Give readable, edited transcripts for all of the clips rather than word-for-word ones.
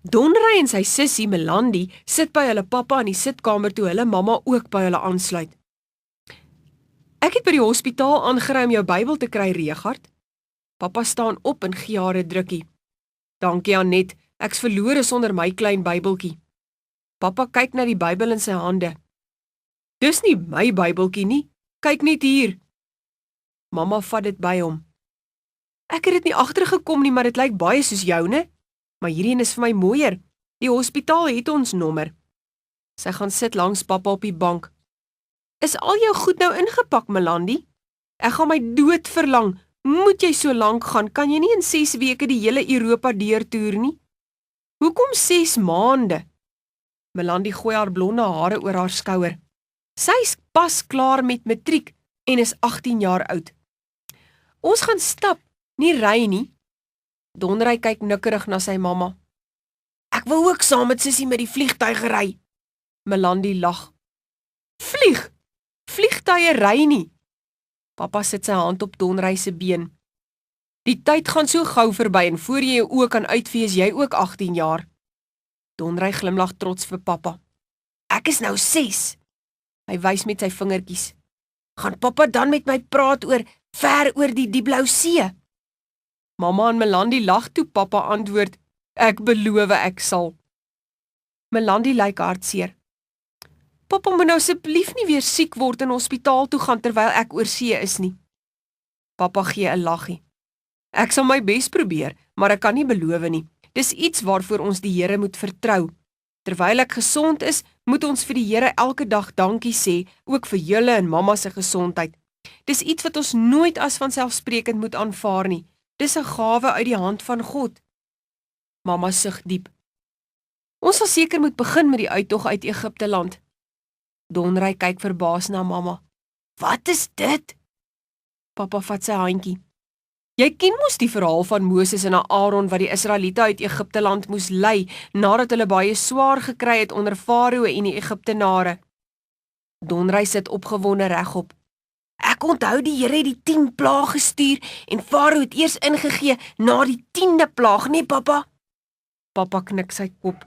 Donray en sy sussie Melandi sit by hulle pappa in die sitkamer toe hulle mamma ook by hulle aansluit. Ek het by die hospitaal aangery om jou Bybel te kry, Regard. Pappa staan op en gee haar 'n drukkie. Dankie Anet, ek's verlore sonder my klein Bybeltjie. Pappa kyk na die Bybel in sy hande. Dis nie my Bybeltjie nie, kyk net hier. Mamma vat dit by hom. Ek het dit nie agtergekom nie, maar dit lyk baie soos joune. Maar hierdie een is vir my mooier. Die hospitaal het ons nommer. Sy gaan sit langs pappa op die bank. Is al jou goed nou ingepak, Melandi? Ek gaan my dood verlang. Moet jy so lank gaan? Kan jy nie in 6 weke die hele Europa deurtoer nie? Hoekom 6 maande? Melandi gooi haar blonde hare oor haar skouer. Sy's pas klaar met matriek en is 18 jaar oud. Ons gaan stap, nie ry nie. Donray kyk nikkerig na sy mamma. Ek wil ook saam met sussie met die vliegtuig ry. Melandi lag. Vlieg! Vliegtuie ry nie. Pappa sit sy hand op Donray se been. Die tyd gaan so gou verby en voor jy jou oë kan uitvee is jy ook 18 jaar. Donray glimlag trots vir pappa. Ek is nou 6. Hy wys met sy vingertjies. Gaan pappa dan met my praat oor ver oor die blou see? Mamma en Melandi lag toe pappa antwoord, ek beloof ek sal. Melandi lyk hartseer. Pappa moet nou asseblief nie weer siek word en hospitaal toe gaan terwyl ek oor see is nie. Pappa gee 'n laggie. Ek sal my bes probeer, maar ek kan nie beloof nie. Dis iets waarvoor ons die Here moet vertrou. Terwyl ek gesond is, moet ons vir die Here elke dag dankie sê, ook vir julle en mamma se gesondheid. Dis iets wat ons nooit as vanselfsprekend moet aanvaar nie. Dis 'n gawe uit die hand van God. Mamma sug diep. Ons sal seker moet begin met die uittog uit Egipte land. Donray kyk verbaas na mamma. Wat is dit? Pappa vat sy handjie. Jy ken mos die verhaal van Moses en Aaron wat die Israeliete uit Egipte land moes lei nadat hulle baie swaar gekry het onder Farao en die Egiptenare. Donray sit opgewonde regop. Ek onthou die Here het die 10 plaag gestuur en Farao het eers ingegee na die 10de plaag, nee pappa? Pappa knik sy kop.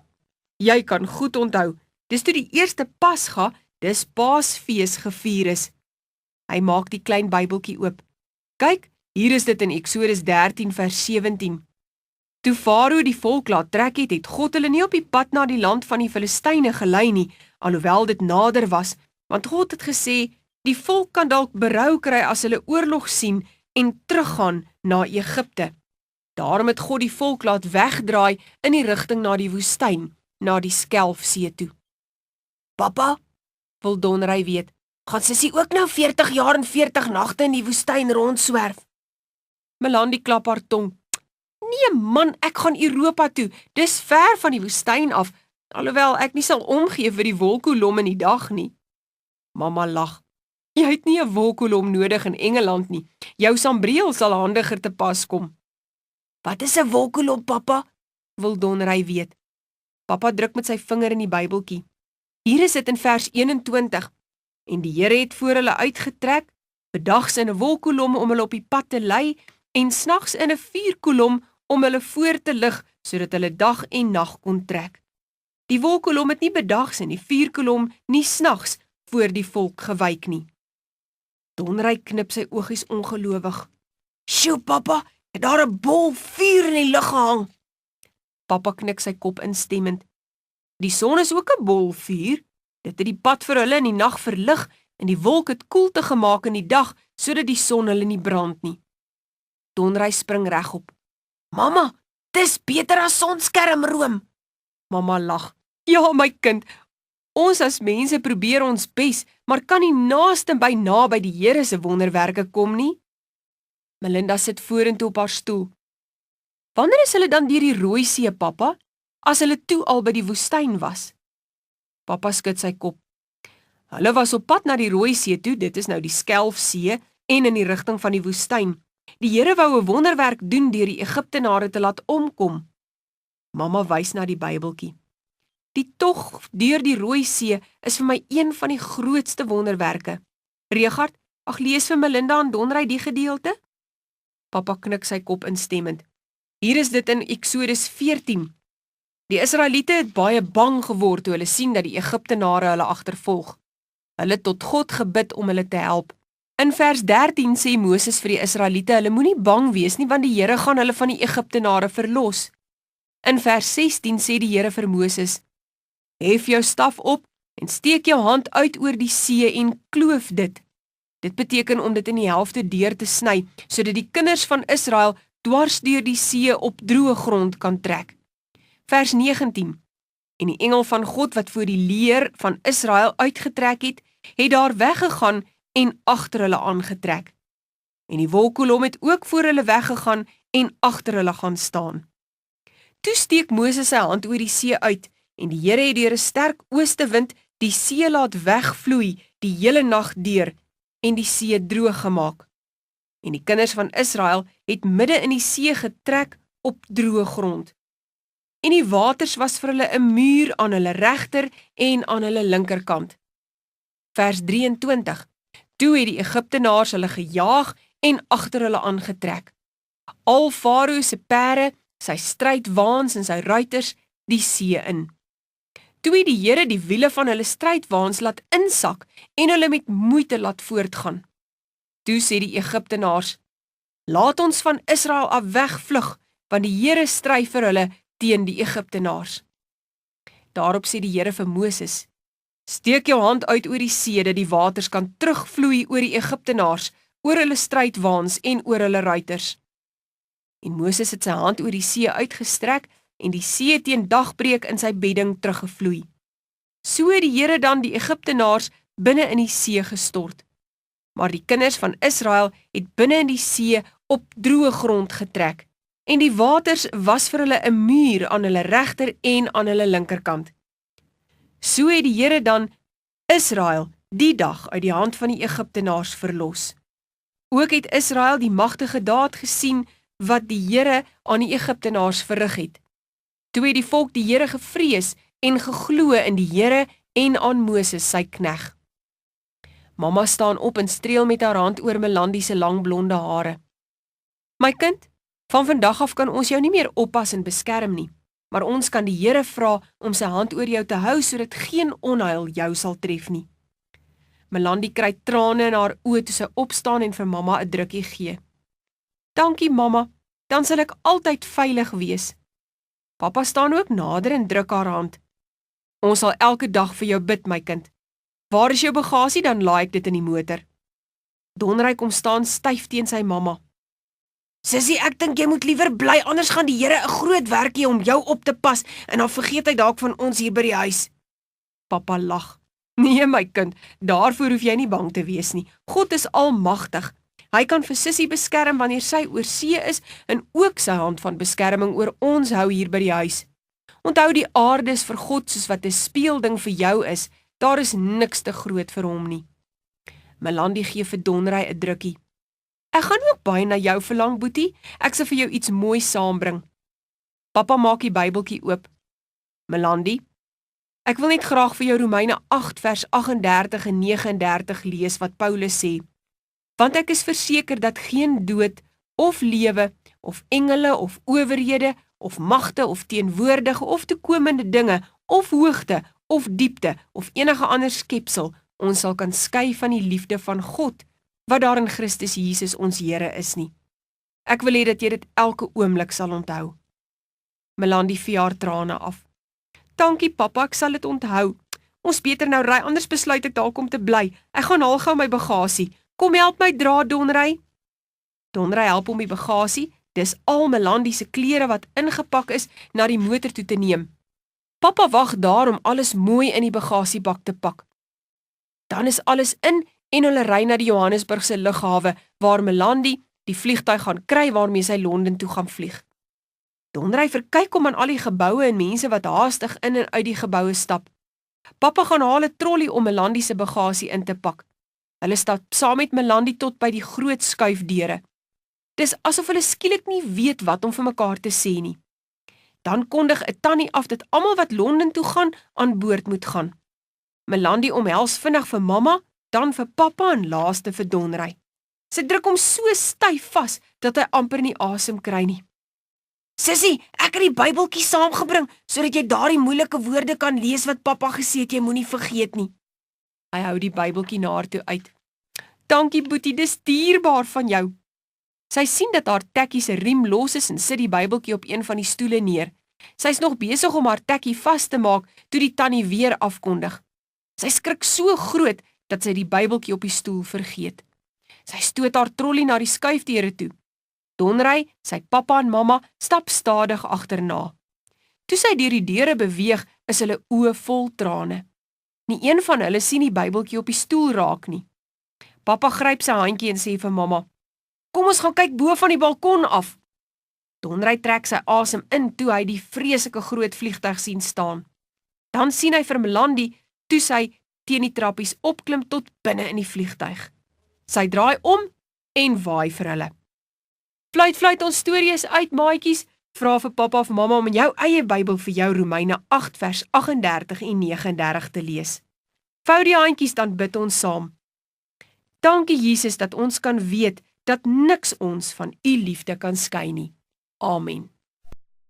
Jy kan goed onthou, dis toe die eerste Pasga, dis Paasfees gevier is. Hy maak die klein Bybeltjie oop. Kyk, hier is dit in Eksodus 13 vers 17. Toe Farao die volk laat trek het, het God hulle nie op die pad na die land van die Filistyne gelei nie, alhoewel dit nader was, want God het gesê, die volk kan dalk berou kry as hulle oorlog sien en teruggaan na Egipte. Daarom het God die volk laat wegdraai in die rigting na die woestyn, na die Skelfsee toe. Papa, wil Donray weet, gaan sussie ook nou 40 jaar en 40 nagte in die woestyn rondswerf? Melandi klap haar tong. Nee man, ek gaan Europa toe, dis ver van die woestyn af, alhoewel ek nie sal omgee vir die wolkkolom in die dag nie. Mamma lag. Jy het nie 'n wolkkolom nodig in Engeland nie. Jou sambreel sal handiger te pas kom. Wat is 'n wolkkolom, pappa? Wil Donray weet. Pappa druk met sy vinger in die Bybeltjie. Hier is dit in vers 21. En die Here het voor hulle uitgetrek, bedags in 'n wolkkolom om hulle op die pad te lei en snags in 'n vuurkolom om hulle voor te lig sodat hulle dag en nag kon trek. Die wolkkolom het nie bedags en die vuurkolom nie snags voor die volk gewyk nie. Donray knip sy oogies ongelowig. Sjoe, pappa, het daar 'n bol vuur in die lug gehang? Pappa knik sy kop instemmend. Die son is ook 'n bol vuur. Dit het die pad vir hulle in die nag verlig en die wolk het koelte gemaak in die dag sodat die son hulle nie brand nie. Donray spring regop. Mamma, dis beter as sonskermroom. Mamma lag. Ja, my kind, ons as mense probeer ons bes, maar kan nie naaste by naby die Here se wonderwerke kom nie. Melinda sit vorentoe op haar stoel. Wanneer is hulle dan deur die Rooi See, pappa? As hulle toe al by die woestyn was? Pappa skud sy kop. Hulle was op pad na die Rooi See toe, dit is nou die Skelfsee, en in die rigting van die woestyn. Die Here wou 'n wonderwerk doen deur die Egiptenare te laat omkom. Mamma wys na die Bybeltjie. Die tog deur die Rooi See is vir my een van die grootste wonderwerke. Regard, ag lees vir Melinda en Donray die gedeelte? Pappa knik sy kop instemmend. Hier is dit in Eksodus 14. Die Israeliete het baie bang geword toe hulle sien dat die Egiptenare hulle agtervolg. Hulle het tot God gebid om hulle te help. In vers 13 sê Moses vir die Israeliete, hulle moenie bang wees nie, want die Here gaan hulle van die Egiptenare verlos. In vers 16 sê die Here vir Moses, hef jou staf op en steek jou hand uit oor die see en kloof dit. Dit beteken om dit in die helfte deur te sny, sodat die kinders van Israel dwars deur die see op droë grond kan trek. Vers 19. En die engel van God wat voor die leer van Israel uitgetrek het, het daar weggegaan en agter hulle aangetrek. En die wolkkolom het ook voor hulle weggegaan en agter hulle gaan staan. Toe steek Moses sy hand oor die see uit, en die Here het deur 'n sterk oostewind die see laat wegvloei die hele nag deur, en die see droog gemaak. En die kinders van Israel het midde in die see getrek op droë grond. En die waters was vir hulle 'n muur aan hulle regter en aan hulle linkerkant. Vers 23. Toe het die Egiptenaars hulle gejaag en agter hulle aangetrek. Al Farao se perde, sy strydwaans en sy ruiters die see in. Toe het die Here die wiele van hulle strydwaans laat insak en hulle met moeite laat voortgaan. Toe sê die Egiptenaars, laat ons van Israel af wegvlug, want die Here stry vir hulle teen die Egiptenaars. Daarop sê die Here vir Moses, steek jou hand uit oor die see, dat die waters kan terugvloei oor die Egiptenaars, oor hulle strydwaans en oor hulle ruiters. En Moses het sy hand oor die see uitgestrek, en die see teen dagbreek in sy bedding teruggevloei. So het die Here dan die Egiptenaars binne in die see gestort. Maar die kinders van Israel het binne in die see op droë grond getrek, en die waters was vir hulle 'n muur aan hulle regter en aan hulle linkerkant. So het die Here dan Israel die dag uit die hand van die Egiptenaars verlos. Ook het Israel die magtige daad gesien wat die Here aan die Egiptenaars verrig het. Toe het die volk die Here gevrees en geglo in die Here en aan Moses sy knegt. Mamma staan op en streel met haar hand oor Melanie se lang blonde hare. My kind, van vandag af kan ons jou nie meer oppas en beskerm nie, maar ons kan die Here vra om sy hand oor jou te hou sodat geen onheil jou sal tref nie. Melanie kry trane in haar oë toe sy opstaan en vir mamma 'n drukkie gee. Dankie mamma, dan sal ek altyd veilig wees. Papa staan ook nader en druk haar hand. Ons sal elke dag vir jou bid, my kind. Waar is jou bagasie, dan laai ek dit in die motor. Donry kom staan styf teen sy mamma. Sissie, ek dink jy moet liewer bly, anders gaan die Here 'n groot werk hê om jou op te pas en dan vergeet hy dalk van ons hier by die huis. Papa lag. Nee my kind, daarvoor hoef jy nie bang te wees nie. God is almagtig. Hy kan vir Sissie beskerm wanneer sy oor see is en ook sy hand van beskerming oor ons hou hier by die huis. Onthou, die aarde is vir God soos wat 'n speelding vir jou is. Daar is niks te groot vir hom nie. Melanie gee vir Donry 'n drukkie. Ek gaan ook baie na jou verlang, Boetie. Ek sal vir jou iets mooi saambring. Papa maak die Bybeltjie oop. Melanie, ek wil net graag vir jou Romeine 8 vers 38 en 39 lees wat Paulus sê. Want ek is verseker dat geen dood of lewe of engele of owerhede of magte of teenwoordige of toekomende dinge of hoogte of diepte of enige ander skepsel ons sal kan skei van die liefde van God wat daar in Christus Jesus ons Here is nie. Ek wil hê dat jy dit elke oomblik sal onthou. Melanie vee haar trane af. Dankie papa, ek sal dit onthou. Ons beter nou ry, anders besluit ek dalk om te bly. Ek gaan haal gou my bagasie. Kom help my dra, Donry. Donry help om die bagasie, dis al Melanie se klere wat ingepak is, na die motor toe te neem. Papa wag daar om alles mooi in die bagasiebak te pak. Dan is alles in en hulle ry na die Johannesburgse lughawe waar Melanie die vliegtuig gaan kry waarmee sy Londen toe gaan vlieg. Donry verkyk om aan al die geboue en mense wat haastig in en uit die geboue stap. Papa gaan haal 'n trolly om Melanie se bagasie in te pak. Hulle stap saam met Melanie tot by die groot skuifdeure. Dis asof hulle skielik nie weet wat om vir mekaar te sê nie. Dan kondig 'n tannie af dat almal wat Londen toe gaan, aan boord moet gaan. Melanie omhels vinnig vir mamma, dan vir papa en laaste vir Donry. Sy druk hom so styf vas, dat hy amper nie asem kry nie. Sissie, ek het die Bybeltjie saamgebring, sodat jy daardie moeilike woorde kan lees wat pappa gesê het jy moenie vergeet nie. Hy hou die Bybeltjie na haar toe uit. Dankie Boetie, dis dierbaar van jou. Sy sien dat haar tekkie se riem los is en sit die Bybeltjie op een van die stoele neer. Sy is nog besig om haar tekkie vas te maak toe die tannie weer afkondig. Sy skrik so groot dat sy die Bybeltjie op die stoel vergeet. Sy stoot haar trollie na die skuifdeure toe. Donry, sy pappa en mamma stap stadig agterna. Toe sy deur die deure beweeg, is hulle oë vol trane. Nie een van hulle sien die Bybeltjie op die stoel raak nie. Pappa gryp sy handjie en sê vir mamma, kom ons gaan kyk bo van die balkon af. Donry trek sy asem in toe hy die vreeslike groot vliegtuig sien staan. Dan sien hy vir Melanie toe sy teen die trappies opklim tot binne in die vliegtuig. Sy draai om en waai vir hulle. Fluit, ons storie is uit, maatjies, vra vir pappa of mamma om in jou eie Bybel vir jou Romeine 8 vers 38 en 39 te lees. Vou die handjies, dan bid ons saam. Dankie Jesus dat ons kan weet dat niks ons van u liefde kan skei nie. Amen.